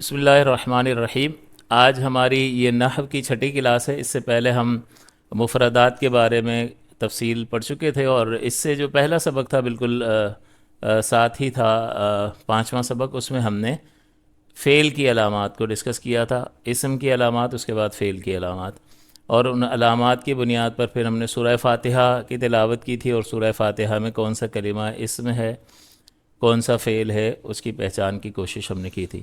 بسم اللہ الرحمن الرحیم۔ آج ہماری یہ نحو کی چھٹی کلاس ہے۔ اس سے پہلے ہم مفردات کے بارے میں تفصیل پڑھ چکے تھے، اور اس سے جو پہلا سبق تھا بالکل ساتھ ہی تھا پانچواں سبق، اس میں ہم نے فعل کی علامات کو ڈسکس کیا تھا، اسم کی علامات، اس کے بعد فعل کی علامات، اور ان علامات کی بنیاد پر پھر ہم نے سورہ فاتحہ کی تلاوت کی تھی، اور سورہ فاتحہ میں کون سا کلمہ اسم ہے، کون سا فعل ہے، اس کی پہچان کی کوشش ہم نے کی تھی۔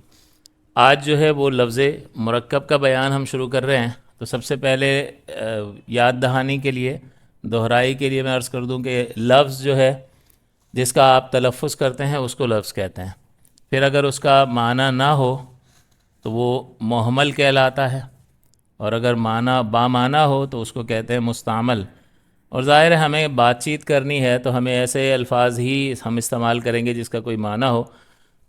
آج جو ہے وہ لفظ مرکب کا بیان ہم شروع کر رہے ہیں۔ تو سب سے پہلے یاد دہانی کے لیے، دہرائی کے لیے میں عرض کر دوں کہ لفظ جو ہے جس کا آپ تلفظ کرتے ہیں اس کو لفظ کہتے ہیں۔ پھر اگر اس کا معنی نہ ہو تو وہ محمل کہلاتا ہے، اور اگر معنی بامعنی ہو تو اس کو کہتے ہیں مستعمل۔ اور ظاہر ہے ہمیں بات چیت کرنی ہے تو ہمیں ایسے الفاظ ہی ہم استعمال کریں گے جس کا کوئی معنی ہو،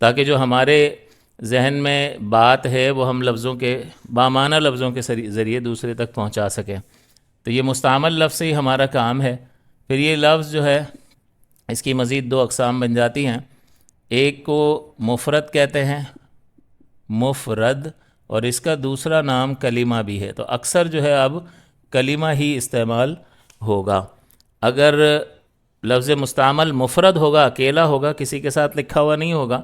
تاکہ جو ہمارے ذہن میں بات ہے وہ ہم لفظوں کے بامعنی لفظوں کے ذریعے دوسرے تک پہنچا سکیں۔ تو یہ مستعمل لفظ سے ہی ہمارا کام ہے۔ پھر یہ لفظ جو ہے اس کی مزید دو اقسام بن جاتی ہیں۔ ایک کو مفرد کہتے ہیں، مفرد، اور اس کا دوسرا نام کلمہ بھی ہے۔ تو اکثر جو ہے اب کلمہ ہی استعمال ہوگا۔ اگر لفظ مستعمل مفرد ہوگا، اکیلا ہوگا، کسی کے ساتھ لکھا ہوا نہیں ہوگا،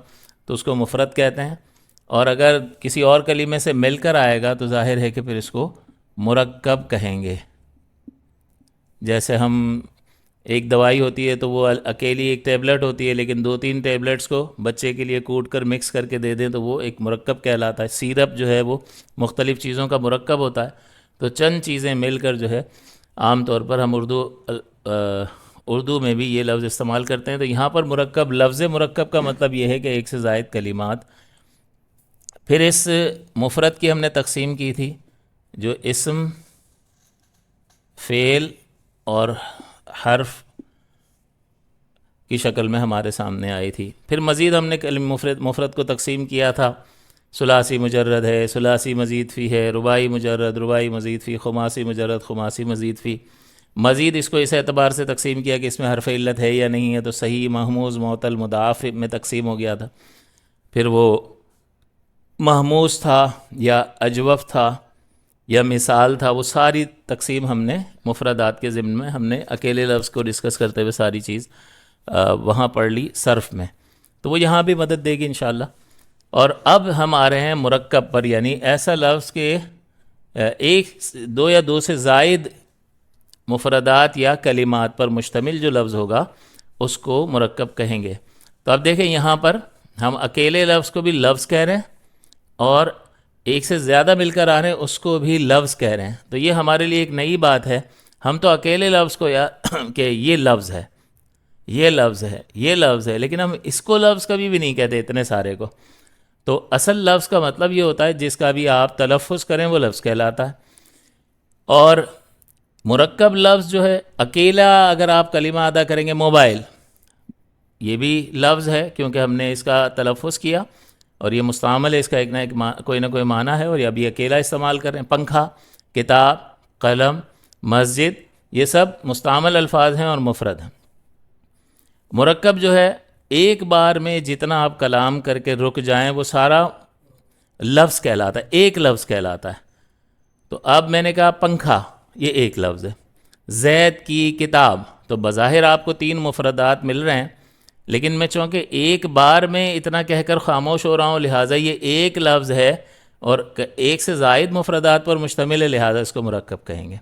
تو اس کو مفرد کہتے ہیں، اور اگر کسی اور کلمے سے مل کر آئے گا تو ظاہر ہے کہ پھر اس کو مرکب کہیں گے۔ جیسے ہم ایک دوائی ہوتی ہے تو وہ اکیلی ایک ٹیبلٹ ہوتی ہے، لیکن دو تین ٹیبلٹس کو بچے کے لیے کوٹ کر مکس کر کے دے دیں تو وہ ایک مرکب کہلاتا ہے۔ سیرپ جو ہے وہ مختلف چیزوں کا مرکب ہوتا ہے۔ تو چند چیزیں مل کر جو ہے عام طور پر ہم اردو میں بھی یہ لفظ استعمال کرتے ہیں۔ تو یہاں پر مرکب، لفظ مرکب کا مطلب یہ ہے کہ ایک سے زائد کلمات۔ پھر اس مفرد کی ہم نے تقسیم کی تھی جو اسم، فعل اور حرف کی شکل میں ہمارے سامنے آئی تھی۔ پھر مزید ہم نے مفرد کو تقسیم کیا تھا۔ ثلاثی مجرد ہے، ثلاثی مزید فی ہے، رباعی مجرد، رباعی مزید فی، خماسی مجرد، خماسی مزید فی۔ مزید اس کو اس اعتبار سے تقسیم کیا کہ اس میں حرف علت ہے یا نہیں ہے، تو صحیح، محموز، معطل، مضاعف میں تقسیم ہو گیا تھا۔ پھر وہ محموز تھا یا اجوف تھا یا مثال تھا، وہ ساری تقسیم ہم نے مفردات کے ضمن میں ہم نے اکیلے لفظ کو ڈسکس کرتے ہوئے ساری چیز وہاں پڑھ لی صرف میں، تو وہ یہاں بھی مدد دے گی انشاءاللہ۔ اور اب ہم آ رہے ہیں مرکب پر، یعنی ایسا لفظ کہ ایک، دو یا دو سے زائد مفردات یا کلمات پر مشتمل جو لفظ ہوگا اس کو مرکب کہیں گے۔ تو اب دیکھیں یہاں پر ہم اکیلے لفظ کو بھی لفظ کہہ رہے ہیں، اور ایک سے زیادہ مل کر آ رہے ہیں اس کو بھی لفظ کہہ رہے ہیں۔ تو یہ ہمارے لیے ایک نئی بات ہے۔ ہم تو اکیلے لفظ کو کہ یہ لفظ ہے، یہ لفظ ہے، یہ لفظ ہے، لیکن ہم اس کو لفظ کبھی بھی نہیں کہتے اتنے سارے کو۔ تو اصل لفظ کا مطلب یہ ہوتا ہے جس کا بھی آپ تلفظ کریں وہ لفظ کہلاتا ہے۔ اور مرکب لفظ جو ہے اکیلا اگر آپ کلمہ ادا کریں گے، موبائل، یہ بھی لفظ ہے کیونکہ ہم نے اس کا تلفظ کیا، اور یہ مستعمل ہے، اس کا ایک نہ ایک کوئی نہ کوئی معنی ہے، اور یہ ابھی اکیلا استعمال کر رہے ہیں۔ پنکھا، کتاب، قلم، مسجد، یہ سب مستعمل الفاظ ہیں اور مفرد ہیں۔ مرکب جو ہے ایک بار میں جتنا آپ کلام کر کے رک جائیں وہ سارا لفظ کہلاتا ہے، ایک لفظ کہلاتا ہے۔ تو اب میں نے کہا پنکھا، یہ ایک لفظ ہے۔ زید کی کتاب، تو بظاہر آپ کو تین مفردات مل رہے ہیں، لیکن میں چونکہ ایک بار میں اتنا کہہ کر خاموش ہو رہا ہوں لہٰذا یہ ایک لفظ ہے اور ایک سے زائد مفردات پر مشتمل ہے، لہٰذا اس کو مرکب کہیں گے۔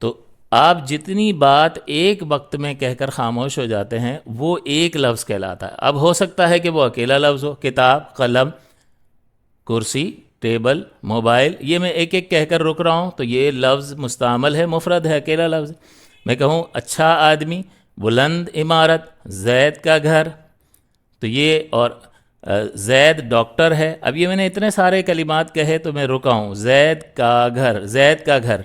تو آپ جتنی بات ایک وقت میں کہہ کر خاموش ہو جاتے ہیں وہ ایک لفظ کہلاتا ہے۔ اب ہو سکتا ہے کہ وہ اکیلا لفظ ہو، کتاب، قلم، کرسی، ٹیبل، موبائل، یہ میں ایک ایک کہہ کر رک رہا ہوں تو یہ لفظ مستعمل ہے، مفرد ہے، اکیلا لفظ ہے۔ میں کہوں اچھا آدمی، بلند عمارت، زید کا گھر، تو یہ، اور زید ڈاکٹر ہے۔ اب یہ میں نے اتنے سارے کلمات کہے تو میں رکا ہوں، زید کا گھر، زید کا گھر،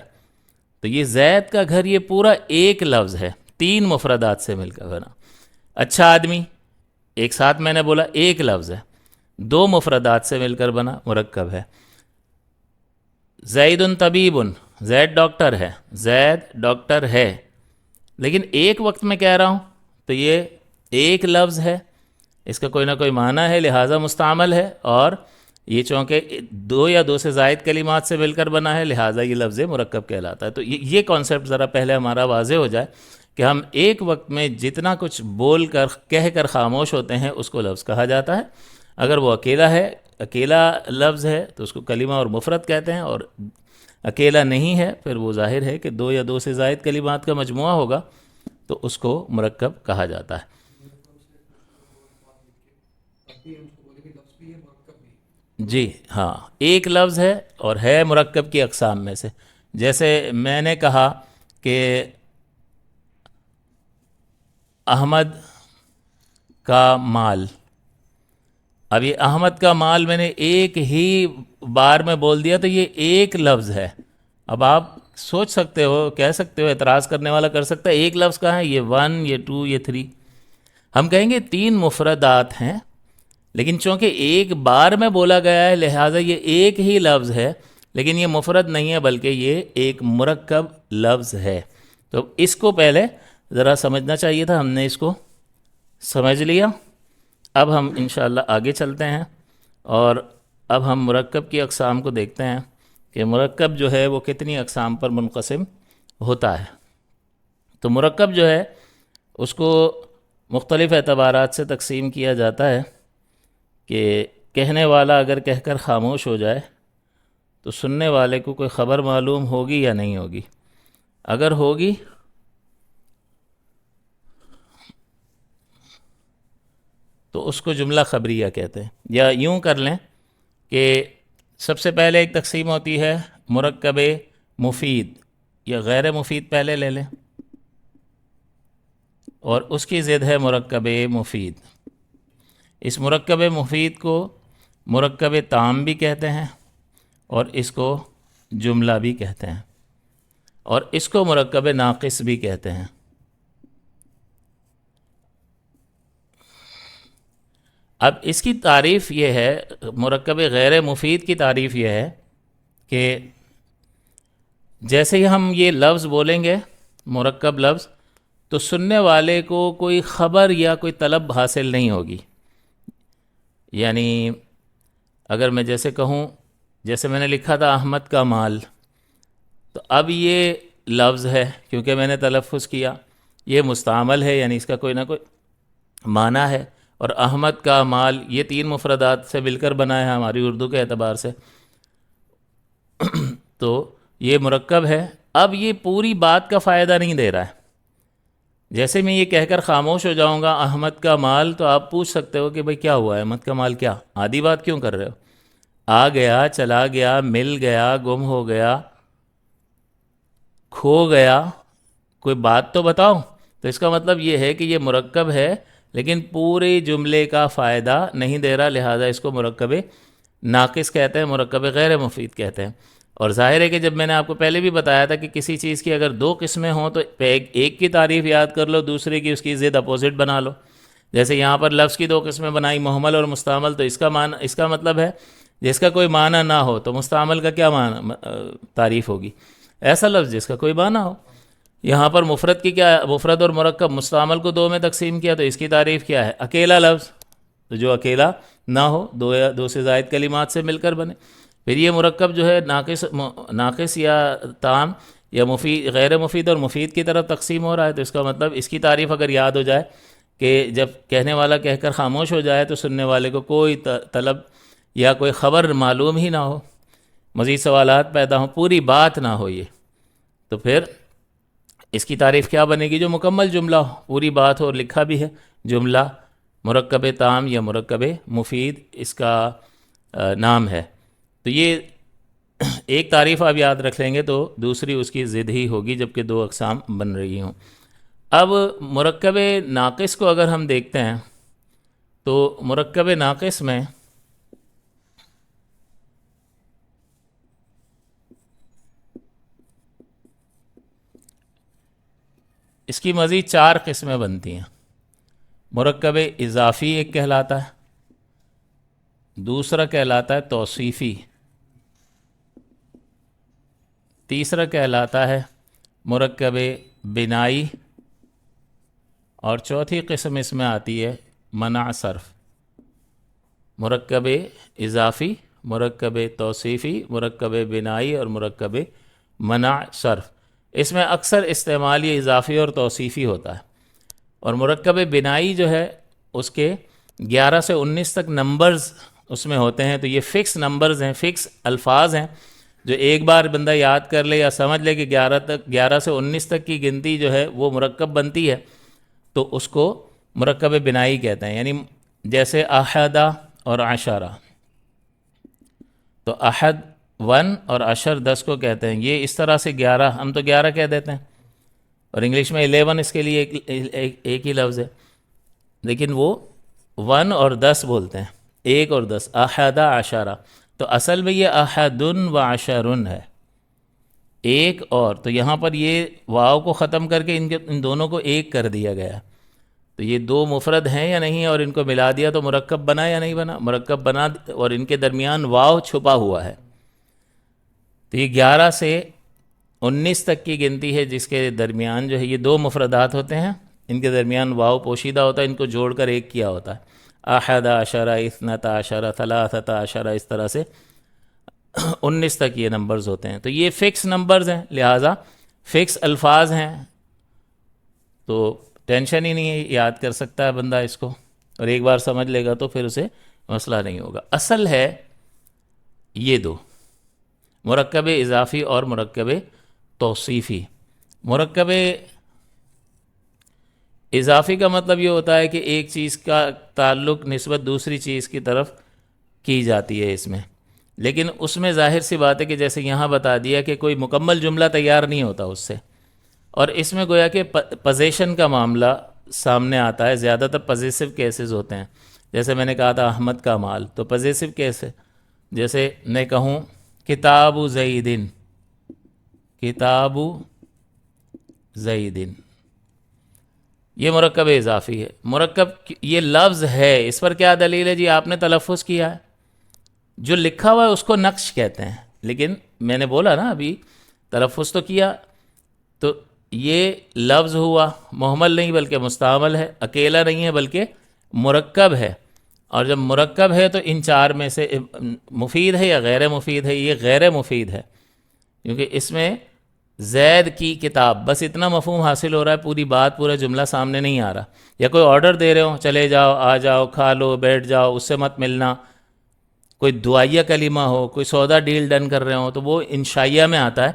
تو یہ زید کا گھر یہ پورا ایک لفظ ہے، تین مفردات سے مل کر بنا۔ اچھا آدمی، ایک ساتھ میں نے بولا ایک لفظ ہے، دو مفردات سے مل کر بنا، مرکب ہے۔ زید طبیب، زید ڈاکٹر ہے، زید ڈاکٹر ہے، لیکن ایک وقت میں کہہ رہا ہوں تو یہ ایک لفظ ہے، اس کا کوئی نہ کوئی معنی ہے لہٰذا مستعمل ہے، اور یہ چونکہ دو یا دو سے زائد کلمات سے مل کر بنا ہے، لہٰذا یہ لفظ مرکب کہلاتا ہے۔ تو یہ کانسیپٹ ذرا پہلے ہمارا واضح ہو جائے کہ ہم ایک وقت میں جتنا کچھ بول کر کہہ کر خاموش ہوتے ہیں اس کو لفظ کہا جاتا ہے۔ اگر وہ اکیلا ہے، اکیلا لفظ ہے، تو اس کو کلمہ اور مفرد کہتے ہیں، اور اکیلا نہیں ہے پھر وہ ظاہر ہے کہ دو یا دو سے زائد کلمات کا مجموعہ ہوگا تو اس کو مرکب کہا جاتا ہے۔ جی ہاں، ایک لفظ ہے اور ہے مرکب کی اقسام میں سے۔ جیسے میں نے کہا کہ احمد کا مال، اب یہ احمد کا مال میں نے ایک ہی بار میں بول دیا تو یہ ایک لفظ ہے۔ اب آپ سوچ سکتے ہو، کہہ سکتے ہو، اعتراض کرنے والا کر سکتا ہے ایک لفظ کہاں ہے، یہ 1، یہ 2، یہ 3۔ ہم کہیں گے 3 مفردات ہیں، لیکن چونکہ ایک بار میں بولا گیا ہے لہٰذا یہ ایک ہی لفظ ہے، لیکن یہ مفرد نہیں ہے بلکہ یہ ایک مرکب لفظ ہے۔ تو اس کو پہلے ذرا سمجھنا چاہیے تھا، ہم نے اس کو سمجھ لیا۔ اب ہم انشاءاللہ آگے چلتے ہیں اور اب ہم مرکب کی اقسام کو دیکھتے ہیں کہ مرکب جو ہے وہ کتنی اقسام پر منقسم ہوتا ہے۔ تو مرکب جو ہے اس کو مختلف اعتبارات سے تقسیم کیا جاتا ہے کہ کہنے والا اگر کہہ کر خاموش ہو جائے تو سننے والے کو کوئی خبر معلوم ہوگی یا نہیں ہوگی۔ اگر ہوگی تو اس کو جملہ خبریہ کہتے ہیں، یا یوں کر لیں کہ سب سے پہلے ایک تقسیم ہوتی ہے مرکب مفید یا غیر مفید، پہلے لے لیں، اور اس کی ضد ہے مرکب مفید۔ اس مرکب مفید کو مرکب تام بھی کہتے ہیں اور اس کو جملہ بھی کہتے ہیں، اور اس کو مرکب ناقص بھی کہتے ہیں۔ اب اس کی تعریف یہ ہے، مرکب غیر مفید کی تعریف یہ ہے کہ جیسے ہی ہم یہ لفظ بولیں گے مرکب لفظ، تو سننے والے کو کوئی خبر یا کوئی طلب حاصل نہیں ہوگی۔ یعنی اگر میں جیسے کہوں، جیسے میں نے لکھا تھا احمد کا مال، تو اب یہ لفظ ہے کیونکہ میں نے تلفظ کیا، یہ مستعمل ہے یعنی اس کا کوئی نہ کوئی معنی ہے، اور احمد کا مال یہ 3 مفردات سے مل کر بنا ہے ہماری اردو کے اعتبار سے، تو یہ مرکب ہے۔ اب یہ پوری بات کا فائدہ نہیں دے رہا ہے۔ جیسے میں یہ کہہ کر خاموش ہو جاؤں گا احمد کا مال، تو آپ پوچھ سکتے ہو کہ بھئی کیا ہوا ہے، احمد کا مال کیا، آدھی بات کیوں کر رہے ہو؟ آ گیا، چلا گیا، مل گیا، گم ہو گیا، کھو گیا، کوئی بات تو بتاؤ۔ تو اس کا مطلب یہ ہے کہ یہ مرکب ہے لیکن پورے جملے کا فائدہ نہیں دے رہا، لہذا اس کو مرکب ناقص کہتے ہیں، مرکب غیر مفید کہتے ہیں۔ اور ظاہر ہے کہ جب میں نے آپ کو پہلے بھی بتایا تھا کہ کسی چیز کی اگر 2 قسمیں ہوں تو ایک کی تعریف یاد کر لو، دوسرے کی اس کی ضد اپوزٹ بنا لو۔ جیسے یہاں پر لفظ کی 2 قسمیں بنائی، محمل اور مستعمل، تو اس کا مطلب ہے جس کا کوئی معنی نہ ہو تو مستعمل کا کیا معنی تعریف ہوگی؟ ایسا لفظ جس کا کوئی معنی ہو۔ یہاں پر مفرد کی کیا، مفرد اور مرکب مستعمل کو 2 میں تقسیم کیا، تو اس کی تعریف کیا ہے؟ اکیلا لفظ، تو جو اکیلا نہ ہو، 2 یا 2 سے زائد کلمات سے مل کر بنے۔ پھر یہ مرکب جو ہے ناقص یا تام یا مفید، غیر مفید اور مفید کی طرف تقسیم ہو رہا ہے، تو اس کا مطلب اس کی تعریف اگر یاد ہو جائے کہ جب کہنے والا کہہ کر خاموش ہو جائے تو سننے والے کو کوئی طلب یا کوئی خبر معلوم ہی نہ ہو، مزید سوالات پیدا ہوں، پوری بات نہ ہو یہ، تو پھر اس کی تعریف کیا بنے گی؟ جو مکمل جملہ ہو، پوری بات ہو اور لکھا بھی ہے جملہ، مرکب تام یا مرکب مفید اس کا نام ہے۔ تو یہ ایک تعریف آپ یاد رکھ لیں گے تو دوسری اس کی ضد ہی ہوگی، جبکہ 2 اقسام بن رہی ہوں۔ اب مرکب ناقص کو اگر ہم دیکھتے ہیں تو مرکب ناقص میں اس کی مزید 4 قسمیں بنتی ہیں۔ مرکب اضافی ایک کہلاتا ہے، دوسرا کہلاتا ہے توصیفی، تیسرا کہلاتا ہے مرکب بنائی، اور چوتھی قسم اس میں آتی ہے منع صرف۔ مرکب اضافی، مرکب توصیفی، مرکب بنائی اور مرکب منع صرف۔ اس میں اکثر استعمال یہ اضافی اور توصیفی ہوتا ہے، اور مرکب بنائی جو ہے اس کے 11 سے 19 تک نمبرز اس میں ہوتے ہیں، تو یہ فکس نمبرز ہیں، فکس الفاظ ہیں جو ایک بار بندہ یاد کر لے یا سمجھ لے کہ 11 سے 19 تک کی گنتی جو ہے وہ مرکب بنتی ہے، تو اس کو مرکب بنائی کہتے ہیں۔ یعنی جیسے احدہ اور عشرہ، تو احد 1 اور عشر 10 کو کہتے ہیں۔ یہ اس طرح سے 11، ہم تو 11 کہہ دیتے ہیں، اور انگلش میں 11 اس کے لیے ایک ہی لفظ ہے، لیکن وہ 1 اور 10 بولتے ہیں، 1 اور 10، احدہ عشرہ۔ تو اصل میں یہ احدن و عشرن ہے، ایک اور، تو یہاں پر یہ واو کو ختم کر کے ان دونوں کو ایک کر دیا گیا۔ تو یہ دو مفرد ہیں یا نہیں، اور ان کو ملا دیا تو مرکب بنا یا نہیں بنا؟ مرکب بنا، اور ان کے درمیان واو چھپا ہوا ہے۔ تو یہ 11 سے 19 تک کی گنتی ہے جس کے درمیان جو ہے یہ دو مفردات ہوتے ہیں، ان کے درمیان واو پوشیدہ ہوتا ہے، ان کو جوڑ کر ایک کیا ہوتا ہے۔ احد عشرہ، اثنتا عشرہ، ثلاثتا عشرہ، اس طرح سے 19 تک یہ نمبرز ہوتے ہیں۔ تو یہ فکس نمبرز ہیں، لہٰذا فکس الفاظ ہیں، تو ٹینشن ہی نہیں ہے، یاد کر سکتا ہے بندہ اس کو، اور ایک بار سمجھ لے گا تو پھر اسے مسئلہ نہیں ہوگا۔ اصل ہے یہ دو، مرکب اضافی اور مرکب توصیفی۔ مرکب اضافی کا مطلب یہ ہوتا ہے کہ ایک چیز کا تعلق نسبت دوسری چیز کی طرف کی جاتی ہے اس میں، لیکن اس میں ظاہر سی بات ہے کہ جیسے یہاں بتا دیا کہ کوئی مکمل جملہ تیار نہیں ہوتا اس سے، اور اس میں گویا کہ پوزیشن کا معاملہ سامنے آتا ہے، زیادہ تر پوزیسو کیسز ہوتے ہیں۔ جیسے میں نے کہا تھا احمد کا مال، تو پوزیسو کیس ہے۔ جیسے میں کہوں کتاب زیدن، کتاب زیدن، یہ مرکب اضافی ہے۔ مرکب یہ لفظ ہے، اس پر کیا دلیل ہے؟ جی آپ نے تلفظ کیا ہے، جو لکھا ہوا ہے اس کو نقش کہتے ہیں، لیکن میں نے بولا نا ابھی تلفظ تو کیا، تو یہ لفظ ہوا، محمل نہیں بلکہ مستعمل ہے، اکیلا نہیں ہے بلکہ مرکب ہے، اور جب مرکب ہے تو ان چار میں سے مفید ہے یا غیر مفید ہے؟ یہ غیر مفید ہے، کیونکہ اس میں زید کی کتاب بس اتنا مفہوم حاصل ہو رہا ہے، پوری بات پورا جملہ سامنے نہیں آ رہا۔ یا کوئی آرڈر دے رہے ہو، چلے جاؤ، آ جاؤ، کھا لو، بیٹھ جاؤ، اس سے مت ملنا، کوئی دعائیہ کلمہ ہو، کوئی سودا ڈیل ڈن کر رہے ہوں، تو وہ انشائیہ میں آتا ہے۔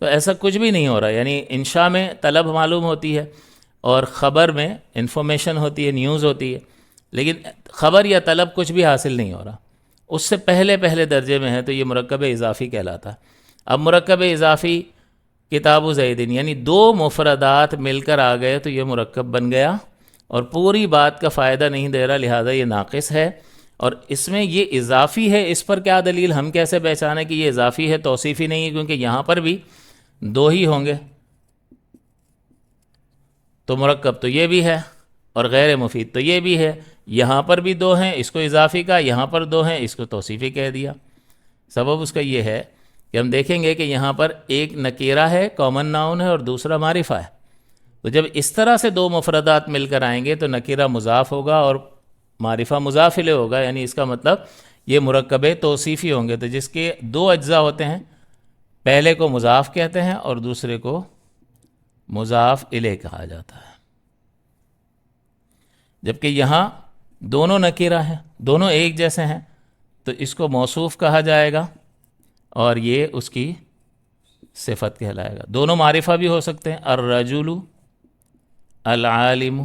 تو ایسا کچھ بھی نہیں ہو رہا، یعنی انشاء میں طلب معلوم ہوتی ہے اور خبر میں انفارمیشن ہوتی ہے، نیوز ہوتی ہے، لیکن خبر یا طلب کچھ بھی حاصل نہیں ہو رہا، اس سے پہلے درجے میں ہے، تو یہ مرکب اضافی کہلاتا ہے۔ اب مرکب اضافی کتاب زیدن، یعنی دو مفردات مل کر آ گئے تو یہ مرکب بن گیا، اور پوری بات کا فائدہ نہیں دے رہا، لہٰذا یہ ناقص ہے۔ اور اس میں یہ اضافی ہے، اس پر کیا دلیل؟ ہم کیسے پہچانیں کہ یہ اضافی ہے، توصیفی نہیں ہے؟ کیونکہ یہاں پر بھی دو ہی ہوں گے، تو مرکب تو یہ بھی ہے اور غیر مفید تو یہ بھی ہے، یہاں پر بھی دو ہیں، اس کو اضافی کا، یہاں پر دو ہیں، اس کو توصیفی کہہ دیا۔ سبب اس کا یہ ہے کہ ہم دیکھیں گے کہ یہاں پر ایک نکیرہ ہے، کامن ناؤن ہے، اور دوسرا معرفہ ہے، تو جب اس طرح سے دو مفردات مل کر آئیں گے تو نکیرہ مضاف ہوگا اور معرفہ مضاف الیہ ہوگا، یعنی اس کا مطلب یہ مرکب توصیفی ہوں گے۔ تو جس کے دو اجزاء ہوتے ہیں، پہلے کو مضاف کہتے ہیں اور دوسرے کو مضاف الیہ کہا جاتا ہے، جبکہ یہاں دونوں نکیرہ ہیں، دونوں ایک جیسے ہیں، تو اس کو موصوف کہا جائے گا اور یہ اس کی صفت کہلائے گا۔ دونوں معرفہ بھی ہو سکتے ہیں، الرجل، العالم،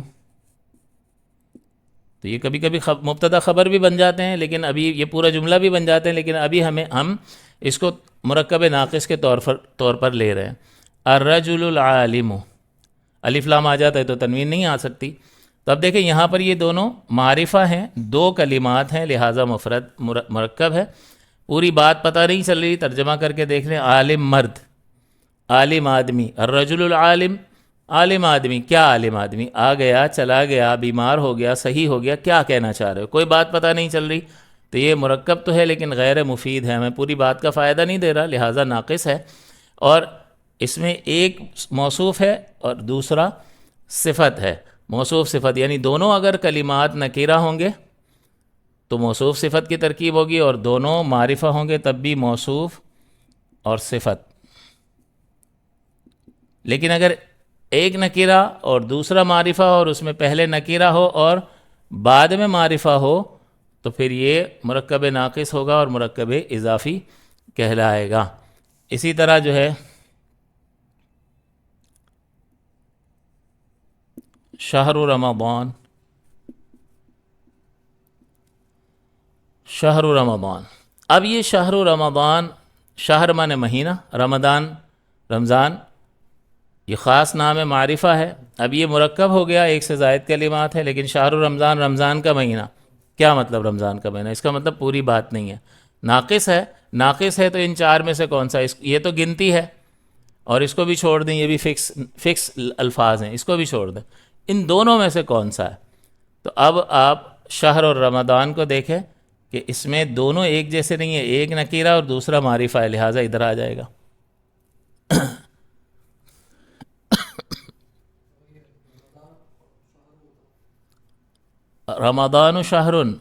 تو یہ کبھی کبھی مبتدا خبر بھی بن جاتے ہیں، لیکن ابھی یہ پورا جملہ بھی بن جاتے ہیں، لیکن ابھی ہم اس کو مرکب ناقص کے طور پر لے رہے ہیں۔ الرجل العالم، الف لام آ جاتا ہے تو تنوین نہیں آ سکتی، تو اب دیکھیں یہاں پر یہ دونوں معرفہ ہیں، دو کلمات ہیں، لہٰذا مفرد مرکب ہے۔ پوری بات پتہ نہیں چل رہی، ترجمہ کر کے دیکھ لیں، عالم مرد، عالم آدمی، الرجل العالم، عالم آدمی، کیا عالم آدمی؟ آ گیا، چلا گیا، بیمار ہو گیا، صحیح ہو گیا، کیا کہنا چاہ رہے ہو؟ کوئی بات پتہ نہیں چل رہی، تو یہ مرکب تو ہے لیکن غیر مفید ہے، ہمیں پوری بات کا فائدہ نہیں دے رہا، لہٰذا ناقص ہے۔ اور اس میں ایک موصوف ہے اور دوسرا صفت ہے، موصوف صفت، یعنی دونوں اگر کلمات نکیرہ ہوں گے تو موصوف صفت کی ترکیب ہوگی، اور دونوں معرفہ ہوں گے تب بھی موصوف اور صفت. لیکن اگر ایک نکیرہ اور دوسرا معرفہ ہو اور اس میں پہلے نکیرہ ہو اور بعد میں معرفہ ہو تو پھر یہ مرکب ناقص ہوگا اور مرکب اضافی کہلائے گا. اسی طرح جو ہے شہر رمضان، شہر رمضان. اب یہ شہر رمضان، شہر مانے مہینہ، رمضان رمضان، یہ خاص نام معرفہ ہے. اب یہ مرکب ہو گیا، ایک سے زائد کلمات ہے، لیکن شہر رمضان، رمضان کا مہینہ. کیا مطلب رمضان کا مہینہ؟ اس کا مطلب پوری بات نہیں ہے، ناقص ہے. ناقص ہے تو ان چار میں سے کون سا؟ یہ تو گنتی ہے، اور اس کو بھی چھوڑ دیں، یہ بھی فکس الفاظ ہیں، اس کو بھی چھوڑ دیں. ان دونوں میں سے کون سا ہے؟ تو اب آپ شہر اور رمضان کو دیکھیں کہ اس میں دونوں ایک جیسے نہیں ہیں، ایک نکیرہ اور دوسرا معرفہ ہے، لہٰذا ادھر آ جائے گا. رمضان و شہرن،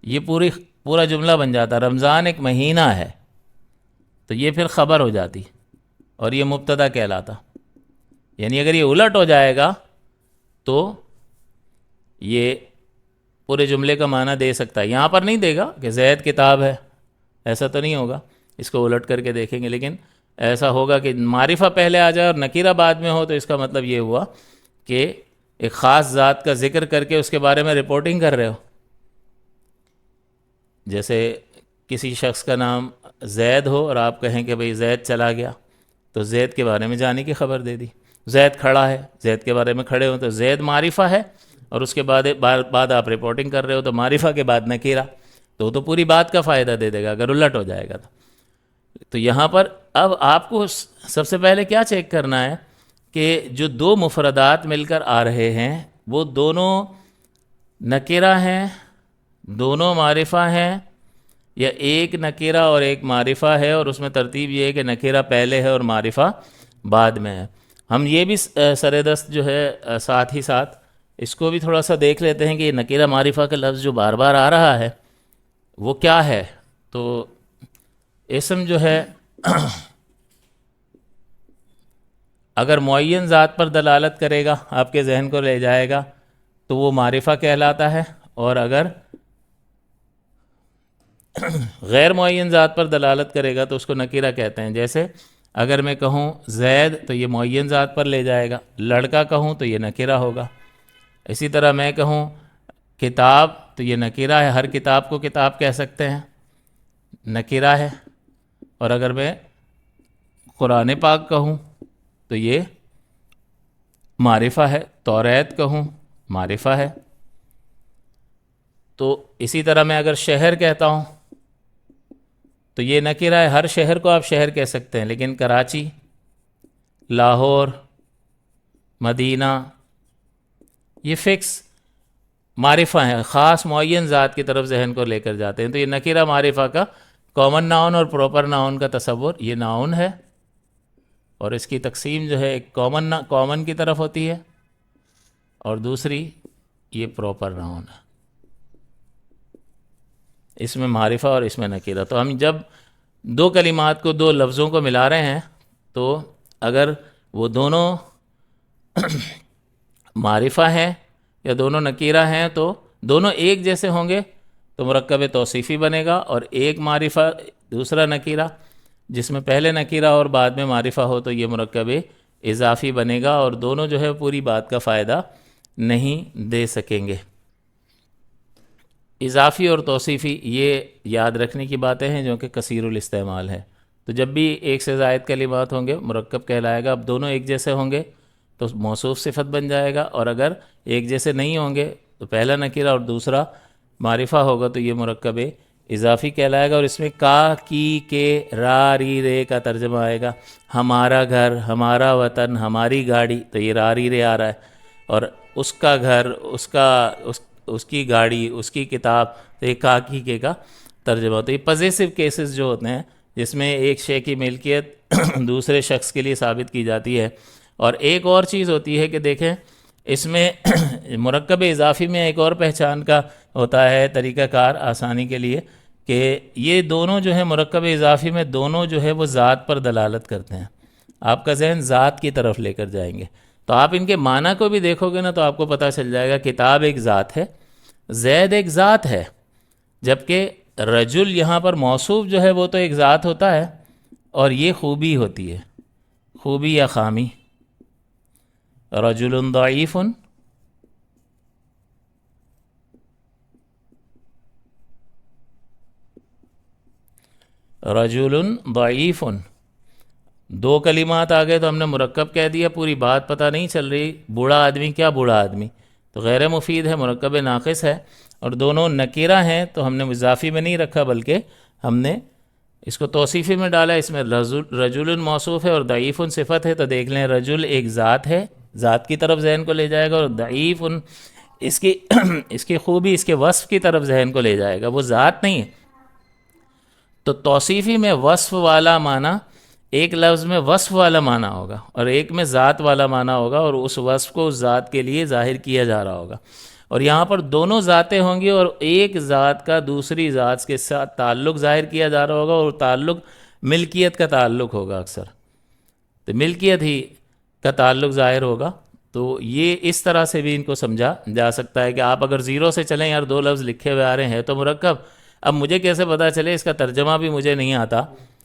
یہ پورا جملہ بن جاتا. رمضان ایک مہینہ ہے تو یہ پھر خبر ہو جاتی اور یہ مبتدا کہلاتا. یعنی اگر یہ الٹ ہو جائے گا تو یہ پورے جملے کا معنی دے سکتا ہے. یہاں پر نہیں دے گا کہ زید کتاب ہے، ایسا تو نہیں ہوگا، اس کو الٹ کر کے دیکھیں گے. لیکن ایسا ہوگا کہ معرفہ پہلے آ جائے اور نکیرہ بعد میں ہو، تو اس کا مطلب یہ ہوا کہ ایک خاص ذات کا ذکر کر کے اس کے بارے میں رپورٹنگ کر رہے ہو. جیسے کسی شخص کا نام زید ہو اور آپ کہیں کہ بھئی زید چلا گیا، تو زید کے بارے میں جانے کی خبر دے دی. زید کھڑا ہے، زید کے بارے میں کھڑے ہو، تو زید معرفہ ہے، اور اس کے بعد آپ رپورٹنگ کر رہے ہو تو معرفہ کے بعد نکیرہ، تو وہ تو پوری بات کا فائدہ دے دے گا اگر الٹ ہو جائے گا. تو یہاں پر اب آپ کو سب سے پہلے کیا چیک کرنا ہے کہ جو دو مفردات مل کر آ رہے ہیں وہ دونوں نکیرہ ہیں، دونوں معرفہ ہیں، یا ایک نکیرہ اور ایک معرفہ ہے اور اس میں ترتیب یہ ہے کہ نکیرہ پہلے ہے اور معرفہ بعد میں ہے. ہم یہ بھی سر دست جو ہے ساتھ ہی ساتھ اس کو بھی تھوڑا سا دیکھ لیتے ہیں کہ یہ نکیرہ معرفہ کا لفظ جو بار بار آ رہا ہے وہ کیا ہے. تو اسم جو ہے اگر معین ذات پر دلالت کرے گا، آپ کے ذہن کو لے جائے گا، تو وہ معرفہ کہلاتا ہے. اور اگر غیر معین ذات پر دلالت کرے گا تو اس کو نکیرہ کہتے ہیں. جیسے اگر میں کہوں زید تو یہ معین ذات پر لے جائے گا، لڑکا کہوں تو یہ نکیرہ ہوگا. اسی طرح میں کہوں کتاب تو یہ نکیرہ ہے، ہر کتاب کو کتاب کہہ سکتے ہیں، نکیرہ ہے. اور اگر میں قرآن پاک کہوں تو یہ معرفہ ہے، توریت کہوں معرفہ ہے. تو اسی طرح میں اگر شہر کہتا ہوں تو یہ نکیرہ ہے، ہر شہر کو آپ شہر کہہ سکتے ہیں، لیکن کراچی، لاہور، مدینہ یہ فکس معرفہ ہیں، خاص معین ذات کی طرف ذہن کو لے کر جاتے ہیں. تو یہ نکیرہ معرفہ کا کامن ناؤن اور پراپر ناؤن کا تصور، یہ ناؤن ہے اور اس کی تقسیم جو ہے ایک کامن کی طرف ہوتی ہے اور دوسری یہ پراپر ناؤن ہے. اس میں معرفہ اور اس میں نکیرہ. تو ہم جب دو کلمات کو، دو لفظوں کو ملا رہے ہیں تو اگر وہ دونوں معرفہ ہیں یا دونوں نکیرہ ہیں تو دونوں ایک جیسے ہوں گے تو مرکب توصیفی بنے گا، اور ایک معرفہ دوسرا نکیرہ جس میں پہلے نکیرہ اور بعد میں معرفہ ہو تو یہ مرکب اضافی بنے گا، اور دونوں جو ہے پوری بات کا فائدہ نہیں دے سکیں گے. اضافی اور توصیفی یہ یاد رکھنے کی باتیں ہیں جو کہ کثیر الاستعمال ہے. تو جب بھی ایک سے زائد کلمات ہوں گے مرکب کہلائے گا. اب دونوں ایک جیسے ہوں گے تو موصوف صفت بن جائے گا، اور اگر ایک جیسے نہیں ہوں گے تو پہلا نکیرہ اور دوسرا معرفہ ہوگا تو یہ مرکب اضافی کہلائے گا. اور اس میں کا، کی، کے، را، ری، رے کا ترجمہ آئے گا. ہمارا گھر، ہمارا وطن، ہماری گاڑی، تو یہ را، ری، رے آ رہا ہے. اور اس کا گھر، اس کی گاڑی، اس کی کتاب، تو یہ کا، کی، کے کا ترجمہ. تو یہ پوزیسو کیسز جو ہوتے ہیں جس میں ایک شے کی ملکیت دوسرے شخص کے لیے ثابت کی جاتی ہے. اور ایک اور چیز ہوتی ہے کہ دیکھیں اس میں مرکب اضافی میں ایک اور پہچان کا ہوتا ہے طریقہ کار آسانی کے لیے کہ یہ دونوں جو ہے مرکب اضافی میں دونوں جو ہے وہ ذات پر دلالت کرتے ہیں، آپ کا ذہن ذات کی طرف لے کر جائیں گے. تو آپ ان کے معنی کو بھی دیکھو گے نا تو آپ کو پتہ چل جائے گا کتاب ایک ذات ہے، زید ایک ذات ہے، جبکہ رجل یہاں پر موصوف جو ہے وہ تو ایک ذات ہوتا ہے اور یہ خوبی ہوتی ہے، خوبی یا خامی. رجل ضعیف، رجل ضعیف، دو کلمات آ گئے تو ہم نے مرکب کہہ دیا، پوری بات پتہ نہیں چل رہی. بوڑھا آدمی، کیا بوڑھا آدمی؟ تو غیر مفید ہے، مرکب ناقص ہے، اور دونوں نکیرہ ہیں تو ہم نے اضافی میں نہیں رکھا بلکہ ہم نے اس کو توصیفی میں ڈالا. اس میں رجل موصوف ہے اور ضعیف صفت ہے، تو دیکھ لیں رجل ایک ذات ہے، ذات کی طرف ذہن کو لے جائے گا، اور ضعیف اس کی اس کی خوبی اس کے وصف کی طرف ذہن کو لے جائے گا، وہ ذات نہیں ہے. تو توصیفی میں وصف والا معنی ایک لفظ میں وصف والا معنی ہوگا اور ایک میں ذات والا معنی ہوگا، اور اس وصف کو اس ذات کے لیے ظاہر کیا جا رہا ہوگا. اور یہاں پر دونوں ذاتیں ہوں گی اور ایک ذات کا دوسری ذات کے ساتھ تعلق ظاہر کیا جا رہا ہوگا، اور تعلق ملکیت کا تعلق ہوگا اکثر، تو ملکیت ہی کا تعلق ظاہر ہوگا. تو یہ اس طرح سے بھی ان کو سمجھا جا سکتا ہے کہ آپ اگر زیرو سے چلیں، یار دو لفظ لکھے ہوئے آ رہے ہیں تو مرکب، اب مجھے کیسے پتہ چلے، اس کا ترجمہ بھی مجھے نہیں آتا،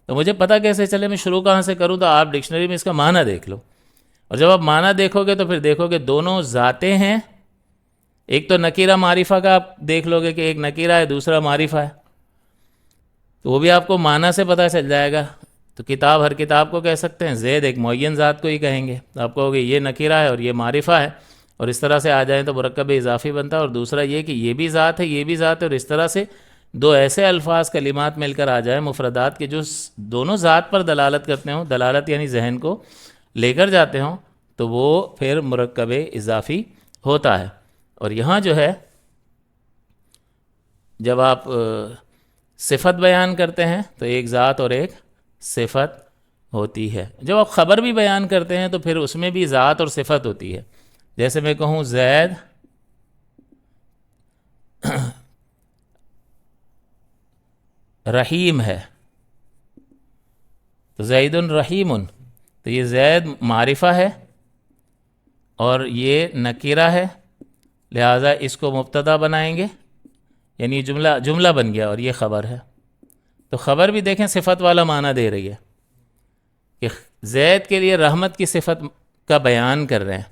تو مجھے پتہ کیسے چلے میں شروع کہاں سے کروں؟ تو آپ ڈکشنری میں اس کا معنی دیکھ لو، اور جب آپ معنی دیکھو گے تو پھر دیکھو کہ دونوں ذاتیں ہیں. ایک تو نکیرہ معرفہ کا آپ دیکھ لو گے کہ ایک نکیرہ ہے دوسرا معرفہ ہے، تو وہ بھی آپ کو معنی سے پتہ چل جائے گا. تو کتاب، ہر کتاب کو کہہ سکتے ہیں، زید ایک معین ذات کو ہی کہیں گے، تو آپ کہو گے یہ نکیرہ ہے اور یہ معرفہ ہے، اور اس طرح سے آ جائیں تو مرکب اضافی بنتا ہے. اور دوسرا یہ کہ یہ بھی ذات ہے یہ بھی ذات ہے، اور اس طرح سے دو ایسے الفاظ کلمات مل کر آ جائیں مفردات کے جو دونوں ذات پر دلالت کرتے ہوں، دلالت یعنی ذہن کو لے کر جاتے ہوں، تو وہ پھر مرکب اضافی ہوتا ہے. اور یہاں جو ہے جب آپ صفت بیان کرتے ہیں تو ایک ذات اور ایک صفت ہوتی ہے. جب آپ خبر بھی بیان کرتے ہیں تو پھر اس میں بھی ذات اور صفت ہوتی ہے. جیسے میں کہوں زید رحیم ہے، تو زید رحیم، تو یہ زید معرفہ ہے اور یہ نکیرہ ہے، لہٰذا اس کو مبتدا بنائیں گے، یعنی جملہ بن گیا اور یہ خبر ہے. تو خبر بھی دیکھیں صفت والا معنی دے رہی ہے کہ زید کے لیے رحمت کی صفت کا بیان کر رہے ہیں.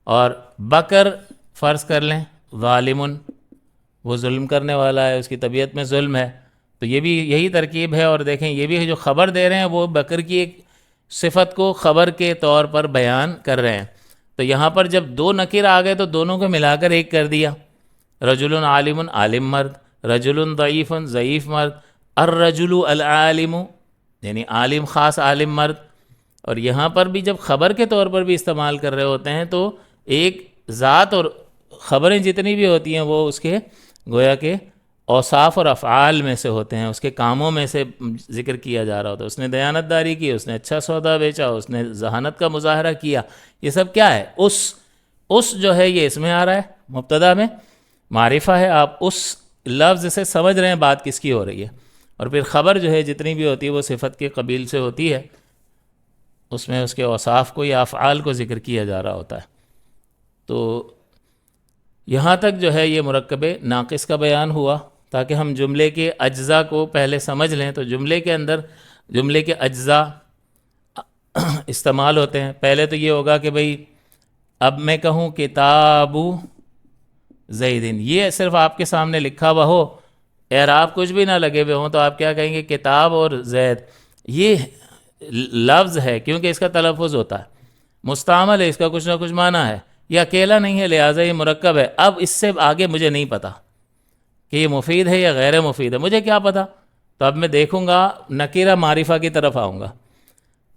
اور بکر فرض کر لیں ظالم، وہ ظلم کرنے والا ہے، اس کی طبیعت میں ظلم ہے، تو یہ بھی یہی ترکیب ہے. اور دیکھیں یہ بھی جو خبر دے رہے ہیں وہ بکر کی ایک صفت کو خبر کے طور پر بیان کر رہے ہیں. تو یہاں پر جب دو نکیر آ گئے تو دونوں کو ملا کر ایک کر دیا. رجل عالم، عالم مرد، رجل ضعیف، ضعیف مرد، الرجل العالم یعنی عالم خاص عالم مرد. اور یہاں پر بھی جب خبر کے طور پر بھی استعمال کر رہے ہوتے ہیں تو ایک ذات اور خبریں جتنی بھی ہوتی ہیں وہ اس کے گویا کہ اوصاف اور افعال میں سے ہوتے ہیں، اس کے کاموں میں سے ذکر کیا جا رہا ہوتا ہے. اس نے دیانت داری کی، اس نے اچھا سودا بیچا، اس نے ذہانت کا مظاہرہ کیا، یہ سب کیا ہے؟ اس جو ہے یہ اس میں آ رہا ہے، مبتدا میں معرفہ ہے، آپ اس لفظ سے سمجھ رہے ہیں بات کس کی ہو رہی ہے. اور پھر خبر جو ہے جتنی بھی ہوتی ہے وہ صفت کے قبیل سے ہوتی ہے، اس میں اس کے اوصاف کو یا افعال کو ذکر کیا جا رہا ہوتا ہے. تو یہاں تک جو ہے یہ مرکب ناقص کا بیان ہوا تاکہ ہم جملے کے اجزاء کو پہلے سمجھ لیں. تو جملے کے اندر جملے کے اجزاء استعمال ہوتے ہیں. پہلے تو یہ ہوگا کہ بھئی اب میں کہوں کتاب زیدن، یہ صرف آپ کے سامنے لکھا ہوا ہو، اعراب کچھ بھی نہ لگے ہوئے ہوں، تو آپ کیا کہیں گے؟ کتاب اور زید یہ لفظ ہے کیونکہ اس کا تلفظ ہوتا ہے، مستعمل ہے، اس کا کچھ نہ کچھ معنی ہے، یہ اکیلا نہیں ہے لہٰذا یہ مرکب ہے. اب اس سے آگے مجھے نہیں پتا کہ یہ مفید ہے یا غیر مفید ہے، مجھے کیا پتا؟ تو اب میں دیکھوں گا نکیرہ معرفہ کی طرف آؤں گا.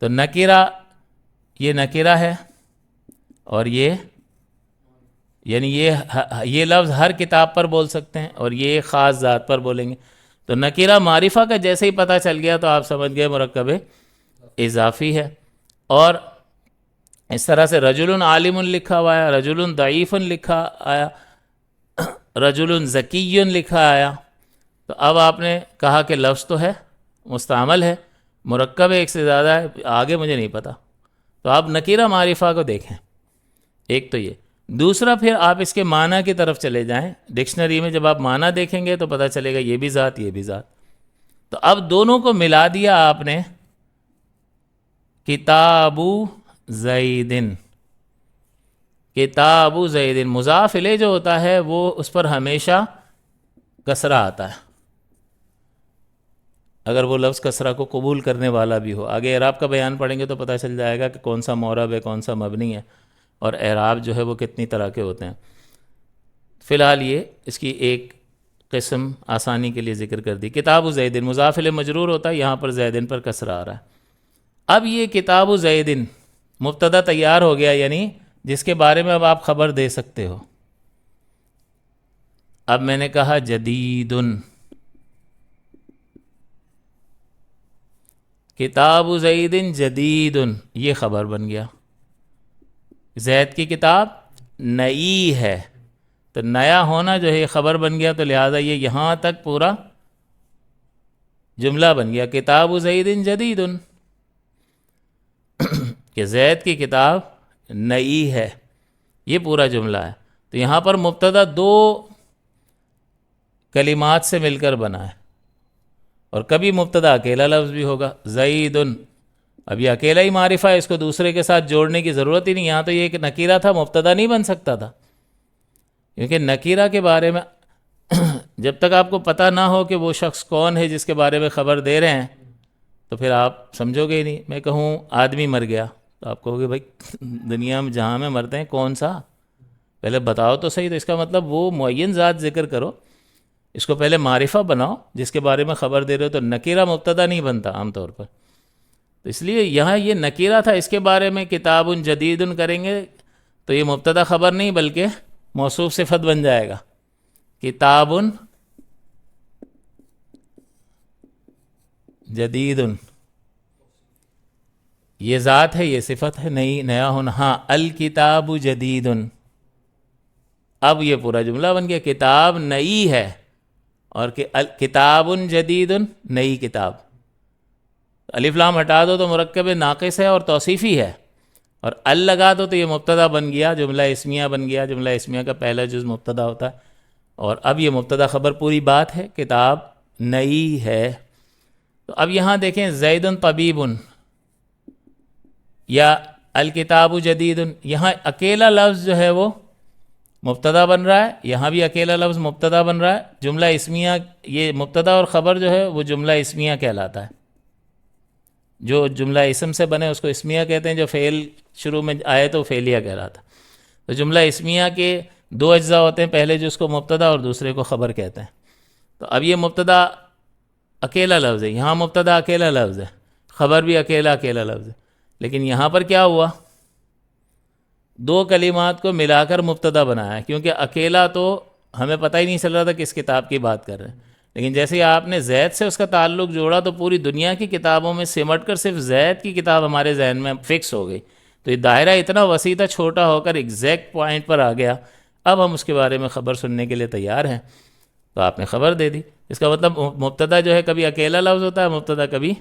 تو نکیرہ، یہ نکیرہ ہے اور یہ یعنی یہ لفظ ہر کتاب پر بول سکتے ہیں اور یہ خاص ذات پر بولیں گے. تو نکیرہ معرفہ کا جیسے ہی پتہ چل گیا تو آپ سمجھ گئے مرکب اضافی ہے. اور اس طرح سے رجل عالم لکھا ہوا ہے، رجل ضعیف لکھا آیا، رجل ذکی لکھا آیا. تو اب آپ نے کہا کہ لفظ تو ہے، مستعمل ہے، مرکب ہے، ایک سے زیادہ ہے، آگے مجھے نہیں پتہ. تو آپ نکیرہ معرفہ کو دیکھیں. ایک تو یہ. دوسرا پھر آپ اس کے معنی کی طرف چلے جائیں. ڈکشنری میں جب آپ معنی دیکھیں گے تو پتہ چلے گا یہ بھی ذات، یہ بھی ذات. تو اب دونوں کو ملا دیا آپ نے. کتاب زیدن، کتاب زیدن، مضاف الیہ جو ہوتا ہے وہ اس پر ہمیشہ کسرہ آتا ہے، اگر وہ لفظ کسرہ کو قبول کرنے والا بھی ہو. آگے اعراب کا بیان پڑھیں گے تو پتہ چل جائے گا کہ کون سا معرب ہے، کون سا مبنی ہے، اور اعراب جو ہے وہ کتنی طرح کے ہوتے ہیں. فی الحال یہ اس کی ایک قسم آسانی کے لیے ذکر کر دی. کتاب زیدن مضاف الیہ مجرور ہوتا ہے، یہاں پر زیدن پر کسرہ آ رہا ہے. اب یہ کتاب زیدن مبتدا تیار ہو گیا، یعنی جس کے بارے میں اب آپ خبر دے سکتے ہو. اب میں نے کہا جدیدن، کتاب زیدن جدیدن، یہ خبر بن گیا. زید کی کتاب نئی ہے، تو نیا ہونا جو ہے یہ خبر بن گیا، تو لہٰذا یہ یہاں تک پورا جملہ بن گیا. کتاب زیدن جدیدن، کہ زید کی کتاب نئی ہے، یہ پورا جملہ ہے. تو یہاں پر مبتدا دو کلمات سے مل کر بنا ہے، اور کبھی مبتدا اکیلا لفظ بھی ہوگا زیدن. اب یہ اکیلا ہی معرفہ ہے، اس کو دوسرے کے ساتھ جوڑنے کی ضرورت ہی نہیں. یہاں تو یہ ایک نکیرہ تھا، مبتدا نہیں بن سکتا تھا، کیونکہ نکیرہ کے بارے میں جب تک آپ کو پتہ نہ ہو کہ وہ شخص کون ہے جس کے بارے میں خبر دے رہے ہیں تو پھر آپ سمجھو گے ہی نہیں. میں کہوں آدمی مر گیا تو آپ کہو گے بھائی دنیا میں جہاں میں مرتے ہیں کون سا، پہلے بتاؤ تو صحیح. تو اس کا مطلب وہ معین ذات ذکر کرو، اس کو پہلے معرفہ بناؤ جس کے بارے میں خبر دے رہے ہو. تو نکیرہ مبتدا نہیں بنتا عام طور پر، تو اس لیے یہاں یہ نکیرہ تھا. اس کے بارے میں کتاب جدید کریں گے تو یہ مبتدا خبر نہیں بلکہ موصوف صفت بن جائے گا. کتاب جدید، یہ ذات ہے، یہ صفت ہے، نئی، نیا ہونا. ہاں الکتاب جدید، اب یہ پورا جملہ بن گیا. کتاب نئی ہے، اور کتاب جدید، نئی کتاب. الف لام ہٹا دو تو مرکب ناقص ہے اور توصیفی ہے، اور ال لگا دو تو یہ مبتدا بن گیا، جملہ اسمیہ بن گیا. جملہ اسمیہ کا پہلا جز مبتدا ہوتا ہے، اور اب یہ مبتدا خبر پوری بات ہے، کتاب نئی ہے. تو اب یہاں دیکھیں زید طبیب یا الکتاب جدید، یہاں اکیلا لفظ جو ہے وہ مبتدا بن رہا ہے، یہاں بھی اکیلا لفظ مبتدا بن رہا ہے. جملہ اسمیہ، یہ مبتدا اور خبر جو ہے وہ جملہ اسمیہ کہلاتا ہے. جو جملہ اسم سے بنے اس کو اسمیہ کہتے ہیں، جو فعل شروع میں آئے تو فعلیہ کہلاتا. تو جملہ اسمیہ کے دو اجزاء ہوتے ہیں، پہلے جو اس کو مبتدا اور دوسرے کو خبر کہتے ہیں. تو اب یہ مبتدا اکیلا لفظ ہے، یہاں مبتدا اکیلا لفظ ہے، خبر بھی اکیلا لفظ ہے. لیکن یہاں پر کیا ہوا، دو کلمات کو ملا کر مبتدا بنایا، کیونکہ اکیلا تو ہمیں پتہ ہی نہیں چل رہا تھا کس کتاب کی بات کر رہے ہیں. لیکن جیسے ہی آپ نے زید سے اس کا تعلق جوڑا تو پوری دنیا کی کتابوں میں سمٹ کر صرف زید کی کتاب ہمارے ذہن میں فکس ہو گئی. تو یہ دائرہ اتنا وسیع تھا، چھوٹا ہو کر ایگزیکٹ پوائنٹ پر آ گیا. اب ہم اس کے بارے میں خبر سننے کے لیے تیار ہیں. تو آپ نے خبر دے دی. اس کا مطلب مبتدا جو ہے کبھی اکیلا لفظ ہوتا ہے، مبتدا کبھی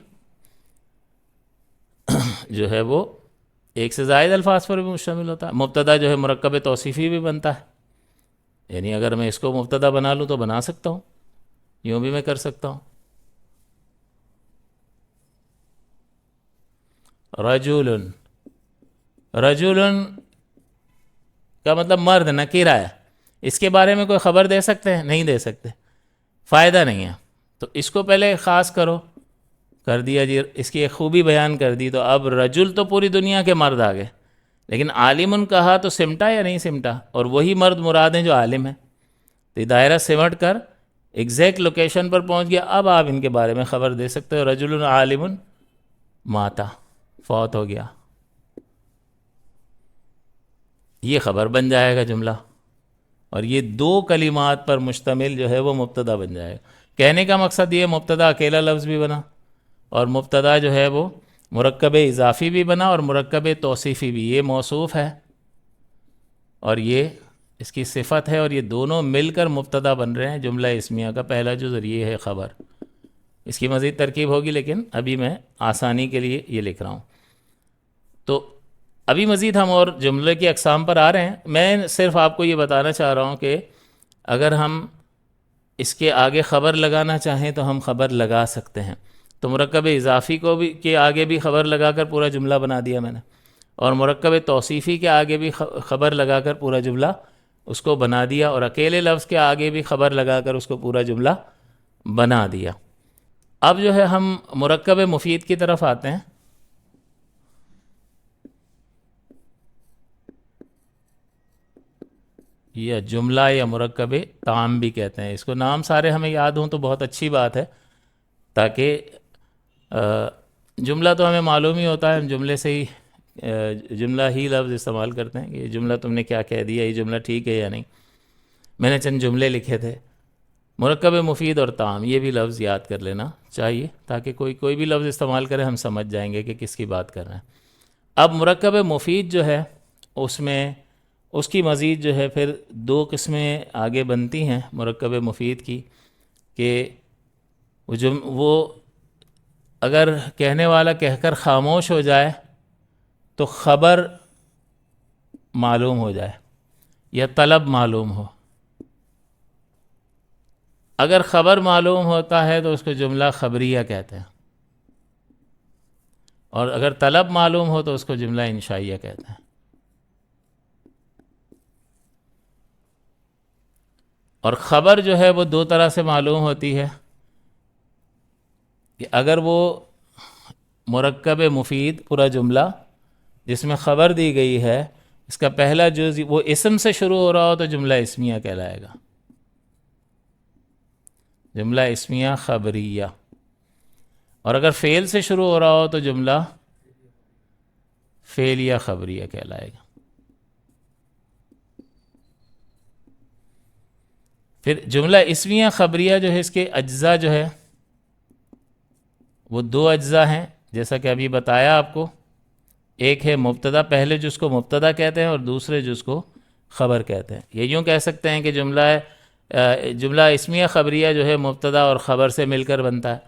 جو ہے وہ ایک سے زائد الفاظ پر بھی مشتمل ہوتا ہے. مبتدا جو ہے مرکب توصیفی بھی بنتا ہے، یعنی اگر میں اس کو مبتدا بنا لوں تو بنا سکتا ہوں، یوں بھی میں کر سکتا ہوں. رجل، رجل کا مطلب مرد، نکیرہ ہے. اس کے بارے میں کوئی خبر دے سکتے ہیں؟ نہیں دے سکتے، فائدہ نہیں ہے. تو اس کو پہلے خاص کرو، کر دیا جی، اس کی ایک خوبی بیان کر دی. تو اب رجل تو پوری دنیا کے مرد آ گئے، لیکن عالم کہا تو سمٹا یا نہیں سمٹا، اور وہی مرد مراد ہیں جو عالم ہیں. تو یہ دائرہ سمٹ کر ایگزیکٹ لوکیشن پر پہنچ گیا. اب آپ ان کے بارے میں خبر دے سکتے ہو. رجل عالم ماتا، فوت ہو گیا، یہ خبر بن جائے گا جملہ، اور یہ دو کلمات پر مشتمل جو ہے وہ مبتدا بن جائے گا. کہنے کا مقصد یہ مبتدا اکیلا لفظ بھی بنا، اور مبتدا جو ہے وہ مرکب اضافی بھی بنا اور مرکب توصیفی بھی. یہ موصوف ہے اور یہ اس کی صفت ہے، اور یہ دونوں مل کر مبتدا بن رہے ہیں جملہ اسمیہ کا. پہلا جز اور یہ ہے خبر. اس کی مزید ترکیب ہوگی لیکن ابھی میں آسانی کے لیے یہ لکھ رہا ہوں. تو ابھی مزید ہم اور جملے کی اقسام پر آ رہے ہیں. میں صرف آپ کو یہ بتانا چاہ رہا ہوں کہ اگر ہم اس کے آگے خبر لگانا چاہیں تو ہم خبر لگا سکتے ہیں. تو مرکب اضافی کو بھی کے آگے بھی خبر لگا کر پورا جملہ بنا دیا میں نے، اور مرکب توصیفی کے آگے بھی خبر لگا کر پورا جملہ اس کو بنا دیا، اور اکیلے لفظ کے آگے بھی خبر لگا کر اس کو پورا جملہ بنا دیا. اب جو ہے ہم مرکب مفید کی طرف آتے ہیں. یا جملہ یا مرکب تام بھی کہتے ہیں اس کو. نام سارے ہمیں یاد ہوں تو بہت اچھی بات ہے، تاکہ جملہ تو ہمیں معلوم ہی ہوتا ہے، ہم جملے سے ہی جملہ ہی لفظ استعمال کرتے ہیں کہ یہ جملہ تم نے کیا کہہ دیا، یہ جملہ ٹھیک ہے یا نہیں. میں نے چند جملے لکھے تھے. مرکب مفید اور تام، یہ بھی لفظ یاد کر لینا چاہیے تاکہ کوئی بھی لفظ استعمال کرے ہم سمجھ جائیں گے کہ کس کی بات کر رہے ہیں. اب مرکب مفید جو ہے اس میں اس کی مزید جو ہے پھر دو قسمیں آگے بنتی ہیں مرکب مفید کی، کہ وہ اگر کہنے والا کہہ کر خاموش ہو جائے تو خبر معلوم ہو جائے یا طلب معلوم ہو. اگر خبر معلوم ہوتا ہے تو اس کو جملہ خبریہ کہتے ہیں، اور اگر طلب معلوم ہو تو اس کو جملہ انشائیہ کہتے ہیں. اور خبر جو ہے وہ دو طرح سے معلوم ہوتی ہے، کہ اگر وہ مرکب مفید پورا جملہ جس میں خبر دی گئی ہے اس کا پہلا جز وہ اسم سے شروع ہو رہا ہو تو جملہ اسمیہ کہلائے گا، جملہ اسمیہ خبریہ. اور اگر فعل سے شروع ہو رہا ہو تو جملہ فعلیہ خبریہ کہلائے گا. پھر جملہ اسمیہ خبریہ جو ہے اس کے اجزاء جو ہے وہ دو اجزاء ہیں، جیسا کہ ابھی بتایا آپ کو. ایک ہے مبتدا، پہلے جس کو مبتدا کہتے ہیں، اور دوسرے جس کو خبر کہتے ہیں. یہ یوں کہہ سکتے ہیں کہ جملہ اسمیہ خبریہ جو ہے مبتدا اور خبر سے مل کر بنتا ہے،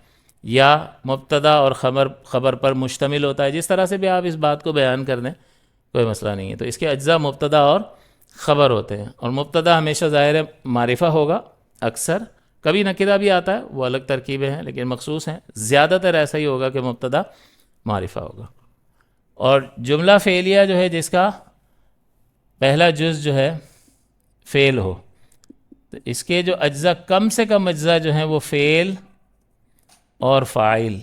یا مبتدا اور خبر پر مشتمل ہوتا ہے. جس طرح سے بھی آپ اس بات کو بیان کر دیں کوئی مسئلہ نہیں ہے. تو اس کے اجزاء مبتدا اور خبر ہوتے ہیں. اور مبتدا ہمیشہ ظاہر معرفہ ہوگا، اکثر کبھی نکرہ بھی آتا ہے، وہ الگ ترکیبیں ہیں لیکن مخصوص ہیں. زیادہ تر ایسا ہی ہوگا کہ مبتدا معرفہ ہوگا. اور جملہ فعلیہ جو ہے جس کا پہلا جز جو ہے فعل ہو، تو اس کے جو اجزاء کم سے کم اجزاء جو ہیں وہ فعل اور فاعل.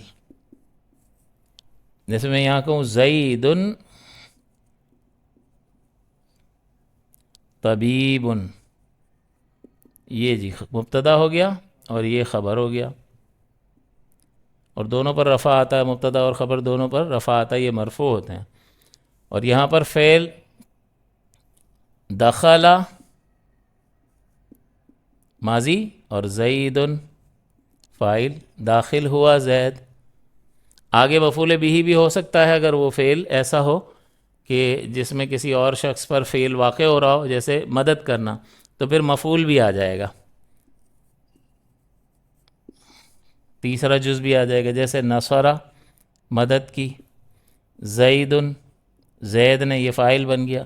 جیسے میں یہاں کہوں زید طبیب، یہ جی مبتدا ہو گیا اور یہ خبر ہو گیا، اور دونوں پر رفع آتا ہے، مبتدا اور خبر دونوں پر رفع آتا ہے، یہ مرفوع ہوتے ہیں. اور یہاں پر فعل دخل ماضی اور زید فاعل، داخل ہوا زید. آگے مفعول بھی ہو سکتا ہے اگر وہ فعل ایسا ہو کہ جس میں کسی اور شخص پر فعل واقع ہو رہا ہو، جیسے مدد کرنا، تو پھر مفعول بھی آ جائے گا، تیسرا جز بھی آ جائے گا. جیسے نصرہ مدد کی، زید زید نے یہ فاعل بن گیا،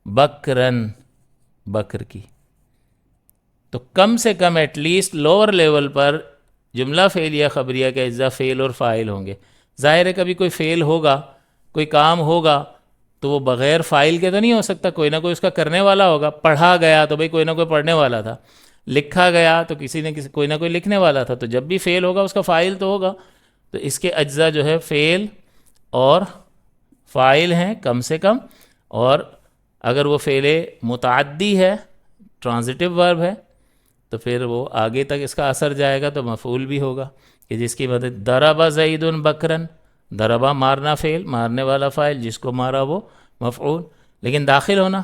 بکرن بکر کی. تو کم سے کم ایٹ لیسٹ لوور لیول پر جملہ فعلیہ خبریہ کے اجزاء فعل اور فاعل ہوں گے. ظاہر ہے کبھی کوئی فعل ہوگا، کوئی کام ہوگا تو وہ بغیر فاعل کے تو نہیں ہو سکتا، کوئی نہ کوئی اس کا کرنے والا ہوگا. پڑھا گیا تو بھئی کوئی نہ کوئی پڑھنے والا تھا، لکھا گیا تو کوئی نہ کوئی لکھنے والا تھا. تو جب بھی فعل ہوگا اس کا فاعل تو ہوگا. تو اس کے اجزاء جو ہے فعل اور فاعل ہیں کم سے کم. اور اگر وہ فعل متعدی ہے، ٹرانزٹیو ورب ہے، تو پھر وہ آگے تک اس کا اثر جائے گا تو مفعول بھی ہوگا، کہ جس کی مدد ضرب زید بکرن، ضربہ مارنا فعل، مارنے والا فاعل، جس کو مارا وہ مفعول. لیکن داخل ہونا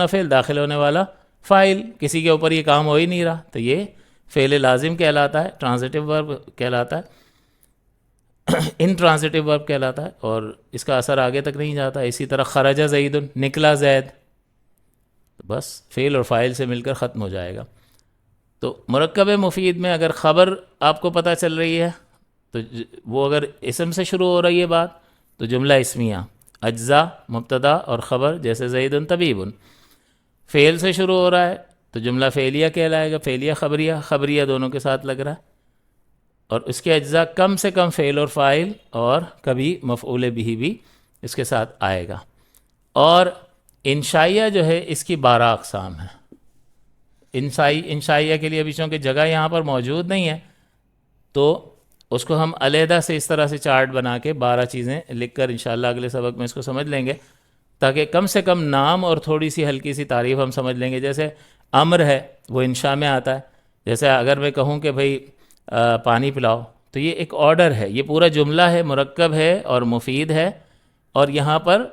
فعل، داخل ہونے والا فاعل، کسی کے اوپر یہ کام ہو ہی نہیں رہا تو یہ فعل لازم کہلاتا ہے، ٹرانزٹیو ورب کہلاتا ہے. انٹرانزٹیو ورب کہلاتا ہے اور اس کا اثر آگے تک نہیں جاتا. اسی طرح خرج زید، نکلا زید، بس فعل اور فاعل سے مل کر ختم ہو جائے گا. تو مرکب مفید میں اگر خبر آپ کو پتہ چل رہی ہے تو وہ اگر اسم سے شروع ہو رہی ہے بات تو جملہ اسمیہ، اجزا مبتدا اور خبر جیسے زید طبیب. فعل سے شروع ہو رہا ہے تو جملہ فعلیہ کہلائے گا، فعلیہ خبریہ، خبریہ دونوں کے ساتھ لگ رہا ہے. اور اس کے اجزاء کم سے کم فعل اور فاعل اور کبھی مفعول بھی اس کے ساتھ آئے گا. اور انشائیہ جو ہے اس کی 12 اقسام ہیں. انشائیہ کے لیے ابھی چونکہ جگہ یہاں پر موجود نہیں ہے تو اس کو ہم علیحدہ سے اس طرح سے چارٹ بنا کے 12 چیزیں لکھ کر انشاءاللہ اگلے سبق میں اس کو سمجھ لیں گے، تاکہ کم سے کم نام اور تھوڑی سی ہلکی سی تعریف ہم سمجھ لیں گے. جیسے امر ہے وہ انشاء میں آتا ہے. جیسے اگر میں کہوں کہ بھئی پانی پلاؤ تو یہ ایک آرڈر ہے، یہ پورا جملہ ہے، مرکب ہے اور مفید ہے، اور یہاں پر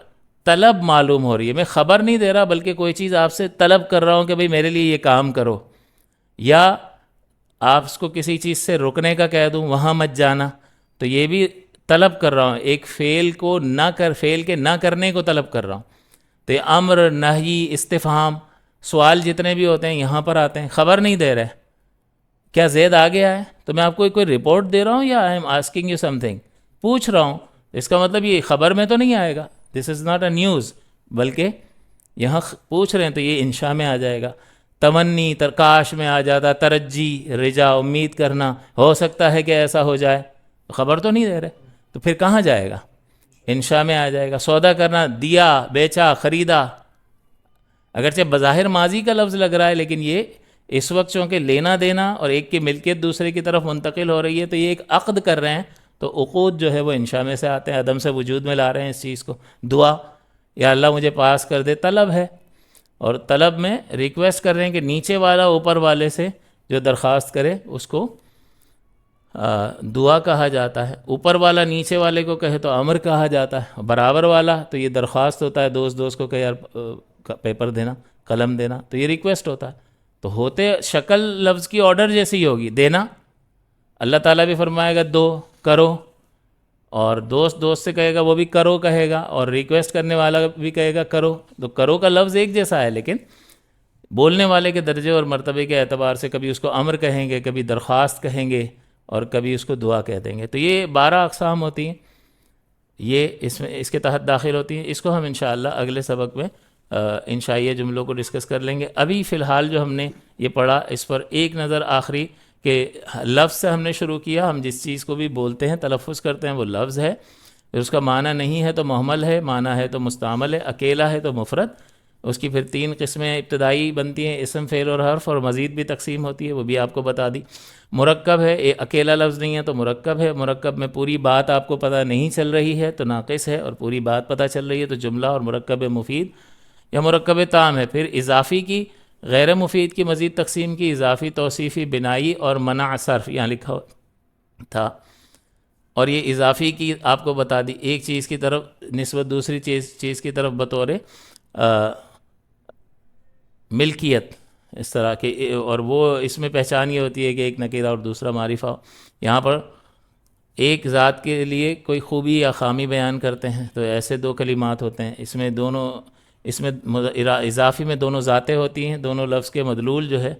طلب معلوم ہو رہی ہے. میں خبر نہیں دے رہا بلکہ کوئی چیز آپ سے طلب کر رہا ہوں کہ بھئی میرے لیے یہ کام کرو، یا آپ اس کو کسی چیز سے رکنے کا کہہ دوں وہاں مت جانا، تو یہ بھی طلب کر رہا ہوں، ایک فعل کو فعل کے نہ کرنے کو طلب کر رہا ہوں. تو یہ امر، نہی، استفہام، سوال جتنے بھی ہوتے ہیں یہاں پر آتے ہیں. خبر نہیں دے رہے کیا زید آ گیا ہے، تو میں آپ کو کوئی رپورٹ دے رہا ہوں یا I am asking you some thing, پوچھ رہا ہوں. اس کا مطلب یہ خبر میں تو نہیں آئے گا، دس از ناٹ اے نیوز، بلکہ یہاں پوچھ رہے ہیں تو یہ انشاء میں آ جائے گا. تمنی ترکاش میں آ جاتا، ترجی، رجا، امید کرنا، ہو سکتا ہے کہ ایسا ہو جائے، خبر تو نہیں دے رہے تو پھر کہاں جائے گا، انشاء میں آ جائے گا. سودا کرنا، دیا، بیچا، خریدا، اگرچہ بظاہر ماضی کا لفظ لگ رہا ہے لیکن یہ اس وقت چونکہ لینا دینا اور ایک کی ملکیت دوسرے کی طرف منتقل ہو رہی ہے تو یہ ایک عقد کر رہے ہیں، تو عقود جو ہے وہ انشاء میں سے آتے ہیں، عدم سے وجود میں لا رہے ہیں اس چیز کو. دعا، یا اللہ مجھے پاس کر دے، طلب ہے، اور طلب میں ریکویسٹ کر رہے ہیں کہ نیچے والا اوپر والے سے جو درخواست کرے اس کو دعا کہا جاتا ہے. اوپر والا نیچے والے کو کہے تو امر کہا جاتا ہے. برابر والا تو یہ درخواست ہوتا ہے، دوست کو کہ یار پیپر دینا، قلم دینا، تو یہ ریکویسٹ ہوتا ہے. تو ہوتے شکل لفظ کی آرڈر جیسی ہی ہوگی، دینا. اللہ تعالیٰ بھی فرمائے گا دو، کرو، اور دوست سے کہے گا وہ بھی کرو کہے گا، اور ریکویسٹ کرنے والا بھی کہے گا کرو. تو کرو کا لفظ ایک جیسا ہے لیکن بولنے والے کے درجے اور مرتبے کے اعتبار سے کبھی اس کو امر کہیں گے، کبھی درخواست کہیں گے، اور کبھی اس کو دعا کہہ دیں گے. تو یہ 12 اقسام ہوتی ہیں، یہ اس کے تحت داخل ہوتی ہیں. اس کو ہم انشاءاللہ اگلے سبق میں انشائیہ جملوں کو ڈسکس کر لیں گے. ابھی فی الحال جو ہم نے یہ پڑھا اس پر ایک نظر آخری کہ لفظ سے ہم نے شروع کیا. ہم جس چیز کو بھی بولتے ہیں، تلفظ کرتے ہیں، وہ لفظ ہے، اس کا معنی نہیں ہے تو محمل ہے، معنی ہے تو مستعمل ہے، اکیلا ہے تو مفرد. اس کی پھر 3 قسمیں ابتدائی بنتی ہیں، اسم، فعل اور حرف، اور مزید بھی تقسیم ہوتی ہے، وہ بھی آپ کو بتا دی. مرکب ہے، اکیلا لفظ نہیں ہے تو مرکب ہے. مرکب میں پوری بات آپ کو پتہ نہیں چل رہی ہے تو ناقص ہے، اور پوری بات پتہ چل رہی ہے تو جملہ. اور مرکب مفید یا مرکب تام ہے. پھر اضافی کی، غیر مفید کی مزید تقسیم کی، اضافی، توصیفی، بنائی اور منع صرف یہاں لکھا تھا. اور یہ اضافی کی آپ کو بتا دی، ایک چیز کی طرف نسبت دوسری چیز کی طرف بطور ملکیت، اس طرح کے. اور وہ اس میں پہچان یہ ہوتی ہے کہ ایک نکیرہ اور دوسرا معرفہ ہو. یہاں پر ایک ذات کے لیے کوئی خوبی یا خامی بیان کرتے ہیں تو ایسے 2 کلمات ہوتے ہیں. اس میں اضافی میں دونوں ذاتیں ہوتی ہیں، دونوں لفظ کے مدلول جو ہے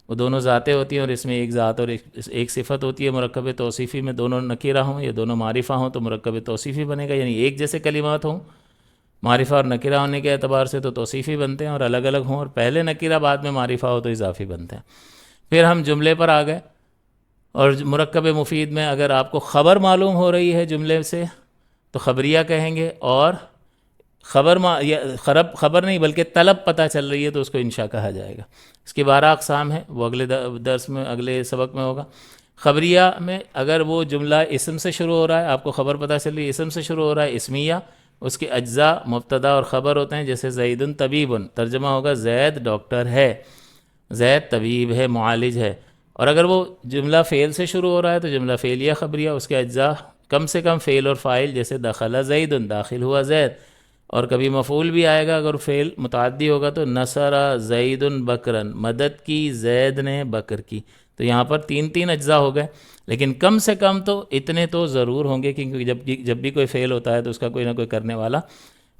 وہ دونوں ذاتیں ہوتی ہیں، اور اس میں ایک ذات اور ایک صفت ہوتی ہے. مرکب توصیفی میں دونوں نکیرہ ہوں یا دونوں معرفہ ہوں تو مرکب توصیفی بنے گا، یعنی ایک جیسے کلمات ہوں معرفہ اور نکیرہ ہونے کے اعتبار سے تو توصیفی بنتے ہیں، اور الگ الگ ہوں اور پہلے نکیرہ بعد میں معرفہ ہو تو اضافی بنتے ہیں. پھر ہم جملے پر آ گئے، اور مرکب مفید میں اگر آپ کو خبر معلوم ہو رہی ہے جملے سے تو خبریہ کہیں گے، اور خبر نہیں بلکہ طلب پتہ چل رہی ہے تو اس کو انشاء کہا جائے گا. اس کی 12 اقسام ہیں، وہ اگلے درس میں اگلے سبق میں ہوگا. خبریہ میں اگر وہ جملہ اسم سے شروع ہو رہا ہے، آپ کو خبر پتہ چل رہی ہے اسم سے شروع ہو رہا ہے، اسمیہ، اس کے اجزاء مبتدا اور خبر ہوتے ہیں. جیسے زید طبیب، ترجمہ ہوگا زید ڈاکٹر ہے، زید طبیب ہے، معالج ہے. اور اگر وہ جملہ فعل سے شروع ہو رہا ہے تو جملہ فعلیہ خبریہ، اس کے اجزاء کم سے کم فعل اور فاعل، جیسے دخل زید، داخل ہوا زید. اور کبھی مفعول بھی آئے گا اگر فعل متعدی ہوگا تو نصر زید بکرن، مدد کی زید نے بکر کی. تو یہاں پر تین تین اجزاء ہو گئے، لیکن کم سے کم تو اتنے تو ضرور ہوں گے، کیونکہ جب بھی کوئی فعل ہوتا ہے تو اس کا کوئی نہ کوئی کرنے والا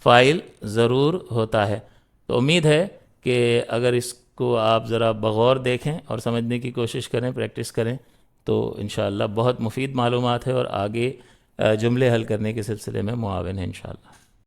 فاعل ضرور ہوتا ہے۔ تو امید ہے کہ اگر اس کو آپ ذرا بغور دیکھیں اور سمجھنے کی کوشش کریں، پریکٹس کریں، تو انشاءاللہ بہت مفید معلومات ہے اور آگے جملے حل کرنے کے سلسلے میں معاون ہے انشاءاللہ۔